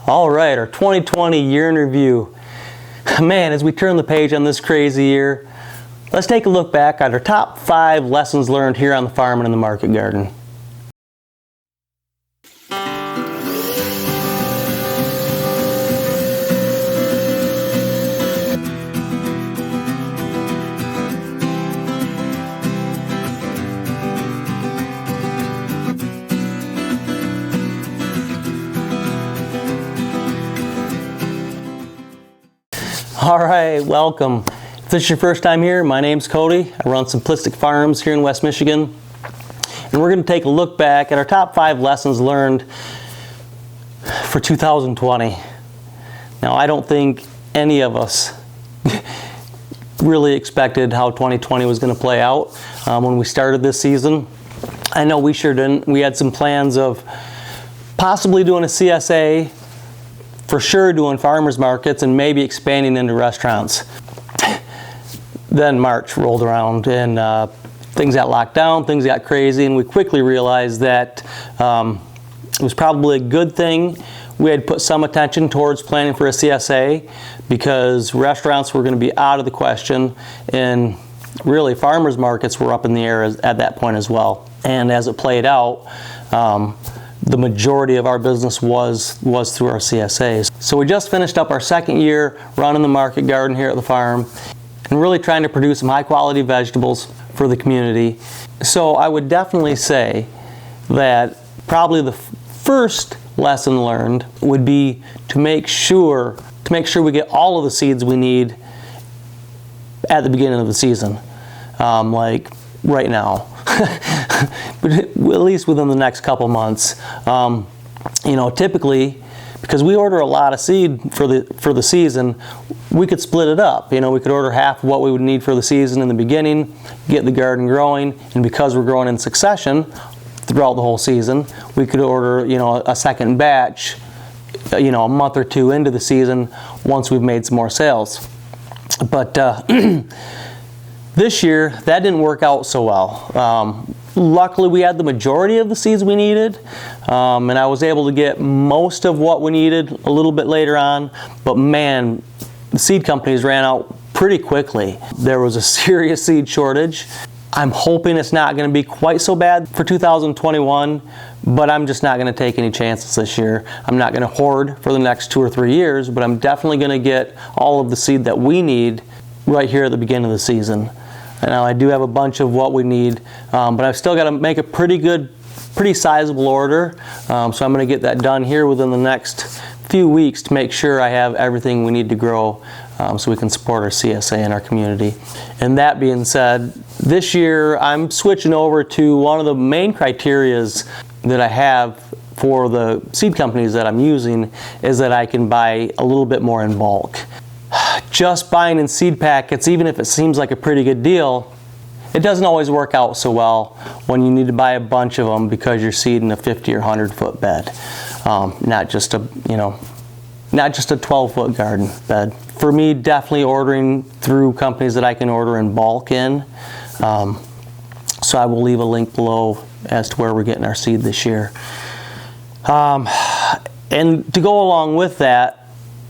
All right, our 2020 year in review. Man, as we turn the page on this crazy year, let's take a look back at our top 5 lessons learned here on the farm and in the market garden. All right, welcome. If this is your first time here, my name's Cody. I run Simplistic Farms here in West Michigan. And we're going to take a look back at our top 5 lessons learned for 2020. Now, I don't think any of us really expected how 2020 was going to play out when we started this season. I know we sure didn't. We had some plans of possibly doing a CSA, for sure doing farmers markets, and maybe expanding into restaurants. Then March rolled around and things got locked down, things got crazy, and we quickly realized that it was probably a good thing we had put some attention towards planning for a CSA, because restaurants were going to be out of the question, and really farmers markets were up in the air at that point as well. And as it played out, the majority of our business was through our CSAs. So we just finished up our second year running the market garden here at the farm and really trying to produce some high quality vegetables for the community. So I would definitely say that probably the first lesson learned would be to make sure we get all of the seeds we need at the beginning of the season, like right now. But at least within the next couple months. Typically, because we order a lot of seed for the season, we could split it up. We could order half of what we would need for the season in the beginning, get the garden growing, and because we're growing in succession throughout the whole season, we could order a second batch a month or two into the season once we've made some more sales. But this year, that didn't work out so well. Luckily, we had the majority of the seeds we needed, and I was able to get most of what we needed a little bit later on, but man, the seed companies ran out pretty quickly. There was a serious seed shortage. I'm hoping it's not going to be quite so bad for 2021, but I'm just not going to take any chances this year. I'm not going to hoard for the next 2 or 3 years, but I'm definitely going to get all of the seed that we need right here at the beginning of the season. Now, I do have a bunch of what we need, but I've still got to make a pretty sizable order. So I'm going to get that done here within the next few weeks to make sure I have everything we need to grow so we can support our CSA in our community. And that being said, this year I'm switching over to one of the main criterias that I have for the seed companies that I'm using is that I can buy a little bit more in bulk. Just buying in seed packets, even if it seems like a pretty good deal, it doesn't always work out so well when you need to buy a bunch of them because you're seeding a 50 or 100 foot bed, not just a 12-foot garden bed. For me, definitely ordering through companies that I can order in bulk in. So I will leave a link below as to where we're getting our seed this year. And to go along with that,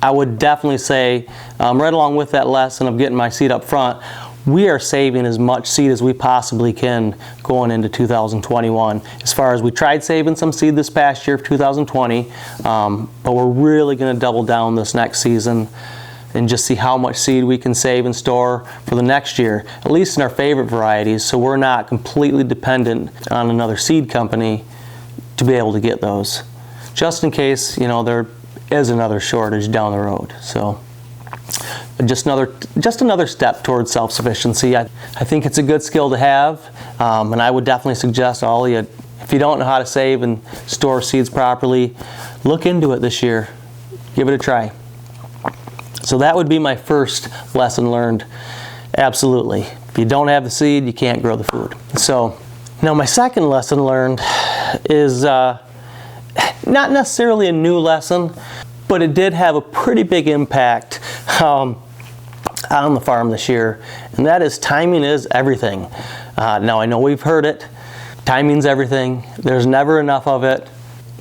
I would definitely say, right along with that lesson of getting my seed up front, we are saving as much seed as we possibly can going into 2021. As far as we tried saving some seed this past year for 2020, but we're really going to double down this next season and just see how much seed we can save and store for the next year, at least in our favorite varieties, so we're not completely dependent on another seed company to be able to get those, just in case there is another shortage down the road. So just another step towards self-sufficiency. I think it's a good skill to have, and I would definitely suggest all of you, if you don't know how to save and store seeds properly, look into it this year. Give it a try. So that would be my first lesson learned. Absolutely. If you don't have the seed, you can't grow the food. So now my second lesson learned is not necessarily a new lesson, but it did have a pretty big impact on the farm this year, and that is timing is everything. Now I know we've heard it. Timing's everything. There's never enough of it.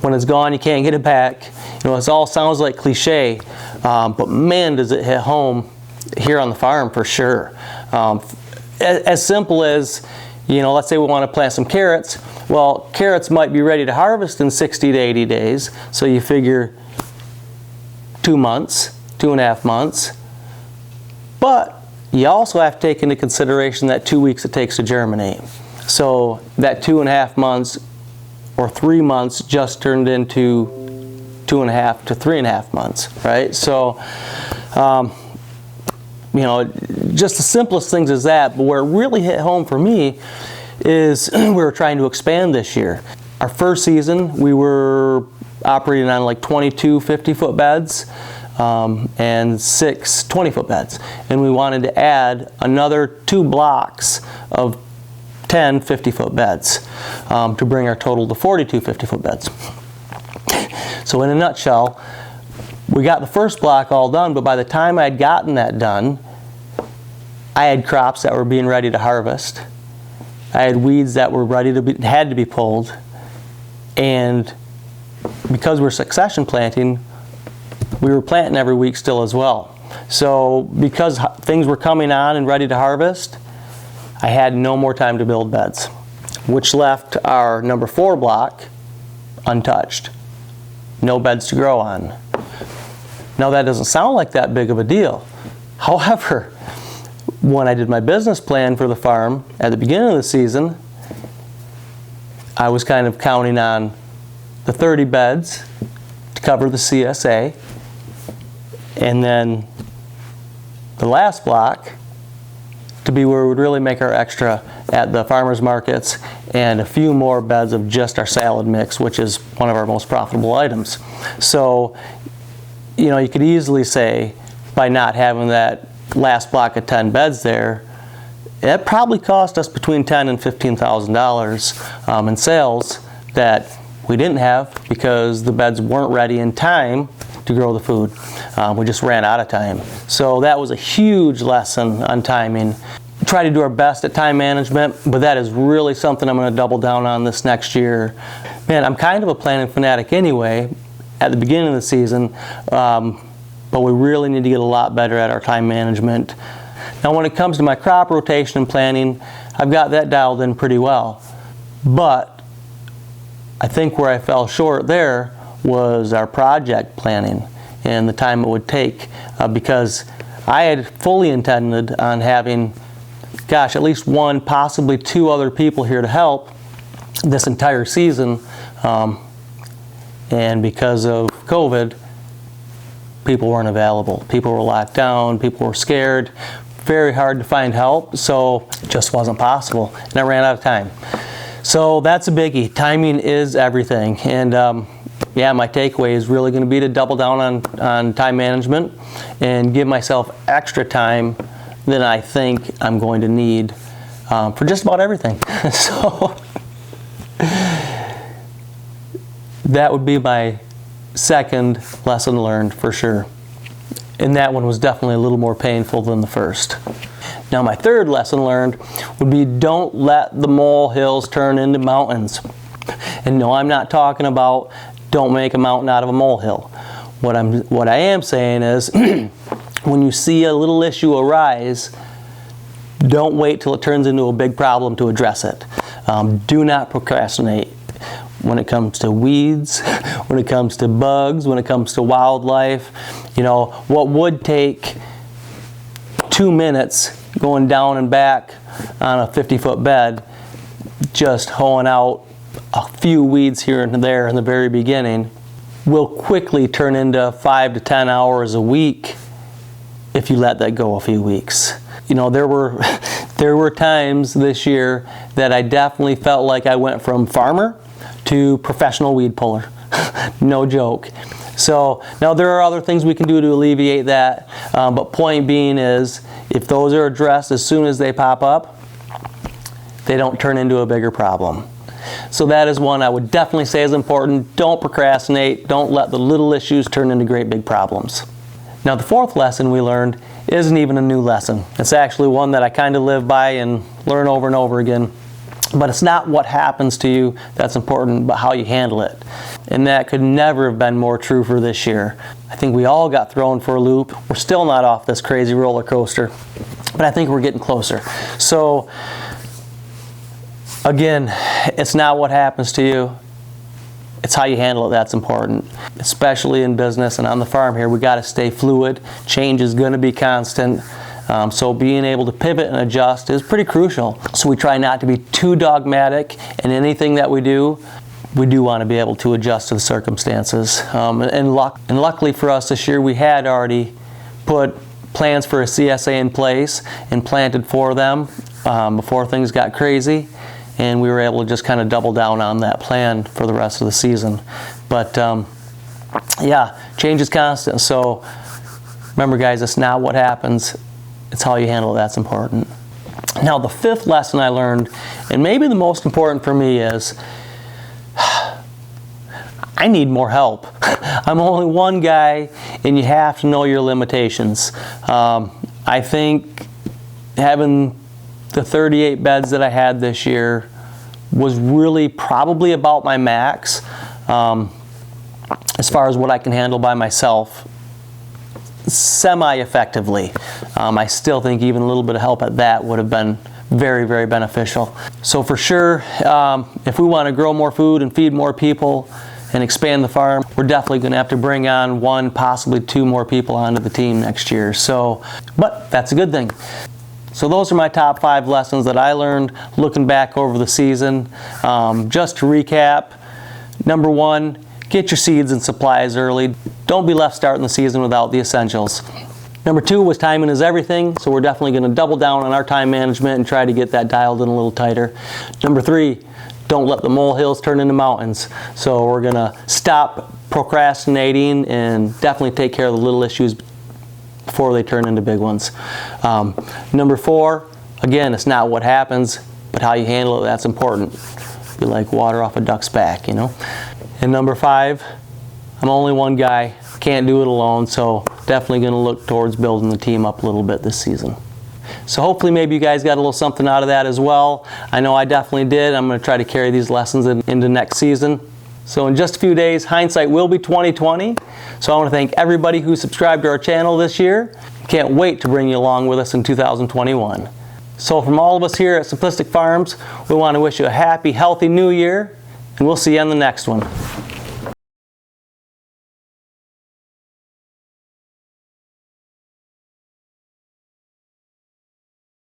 When it's gone, you can't get it back. This all sounds like cliche, but man, does it hit home here on the farm for sure. As simple as, let's say we want to plant some carrots. Well, carrots might be ready to harvest in 60 to 80 days, so you figure 2 months, 2.5 months. But you also have to take into consideration that 2 weeks it takes to germinate. So that 2.5 months or 3 months just turned into 2.5 to 3.5 months, right? So, just the simplest things is that, but where it really hit home for me is we were trying to expand this year. Our first season, we were operating on like 22 50-foot beds and 6 20-foot beds. And we wanted to add another 2 blocks of 10 50-foot beds to bring our total to 42 50-foot beds. So in a nutshell, we got the first block all done, but by the time I'd gotten that done, I had crops that were being ready to harvest. I had weeds that were had to be pulled. And because we're succession planting, we were planting every week still as well. So because things were coming on and ready to harvest, I had no more time to build beds, which left our number 4 block untouched. No beds to grow on. Now that doesn't sound like that big of a deal. However, when I did my business plan for the farm at the beginning of the season, I was kind of counting on the 30 beds to cover the CSA, and then the last block to be where we would really make our extra at the farmers markets, and a few more beds of just our salad mix, which is one of our most profitable items. So, you could easily say by not having that last block of 10 beds there, it probably cost us between $10,000 and $15,000 in sales that we didn't have because the beds weren't ready in time to grow the food. We just ran out of time. So that was a huge lesson on timing. Try to do our best at time management, but that is really something I'm going to double down on this next year. Man, I'm kind of a planning fanatic anyway at the beginning of the season, but we really need to get a lot better at our time management. Now when it comes to my crop rotation and planning, I've got that dialed in pretty well. But I think where I fell short there was our project planning and the time it would take, because I had fully intended on having, at least 1, possibly 2 other people here to help this entire season. And because of COVID, people weren't available. People were locked down, people were scared, very hard to find help, so it just wasn't possible, and I ran out of time. So that's a biggie. Timing is everything, and my takeaway is really going to be to double down on time management and give myself extra time than I think I'm going to need for just about everything. So that would be my second lesson learned for sure. And that one was definitely a little more painful than the first. Now my third lesson learned would be don't let the molehills turn into mountains. And no, I'm not talking about don't make a mountain out of a molehill. What I am saying is when you see a little issue arise, don't wait till it turns into a big problem to address it. Do not procrastinate. When it comes to weeds, when it comes to bugs, when it comes to wildlife, what would take 2 minutes going down and back on a 50-foot bed, just hoeing out a few weeds here and there in the very beginning, will quickly turn into 5 to 10 hours a week if you let that go a few weeks. There were times this year that I definitely felt like I went from farmer to professional weed puller. No joke. So now there are other things we can do to alleviate that, but point being is if those are addressed as soon as they pop up, they don't turn into a bigger problem. So that is one I would definitely say is important. Don't procrastinate. Don't let the little issues turn into great big problems. Now the fourth lesson we learned isn't even a new lesson. It's actually one that I kind of live by and learn over and over again. But it's not what happens to you that's important, but how you handle it. And that could never have been more true for this year. I think we all got thrown for a loop. We're still not off this crazy roller coaster, but I think we're getting closer. So again, it's not what happens to you, it's how you handle it that's important. Especially in business and on the farm here, we got to stay fluid. Change is going to be constant. So being able to pivot and adjust is pretty crucial. So we try not to be too dogmatic in anything that we do. We do want to be able to adjust to the circumstances. And luckily for us this year, we had already put plans for a CSA in place and planted for them before things got crazy. And we were able to just kind of double down on that plan for the rest of the season. But yeah, change is constant. So remember guys, it's not what happens, it's how you handle it that's important. Now the fifth lesson I learned, and maybe the most important for me, is I need more help. I'm only one guy and you have to know your limitations. I think having the 38 beds that I had this year was really probably about my max as far as what I can handle by myself semi-effectively. I still think even a little bit of help at that would have been very, very beneficial. So for sure, if we want to grow more food and feed more people and expand the farm, we're definitely going to have to bring on 1, possibly 2 more people onto the team next year. So, but that's a good thing. So those are my top 5 lessons that I learned looking back over the season. Just to recap, number 1, get your seeds and supplies early. Don't be left starting the season without the essentials. Number 2 was timing is everything, so we're definitely going to double down on our time management and try to get that dialed in a little tighter. Number 3, don't let the molehills turn into mountains. So we're going to stop procrastinating and definitely take care of the little issues before they turn into big ones. Number 4, again, it's not what happens, but how you handle it, that's important. Be like water off a duck's back, you know. And number 5, I'm only one guy, can't do it alone, so definitely going to look towards building the team up a little bit this season. So hopefully maybe you guys got a little something out of that as well. I know I definitely did. I'm going to try to carry these lessons into next season. So in just a few days, hindsight will be 2020. So I want to thank everybody who subscribed to our channel this year. Can't wait to bring you along with us in 2021. So from all of us here at Simplistic Farms, we want to wish you a happy, healthy new year, and we'll see you on the next one.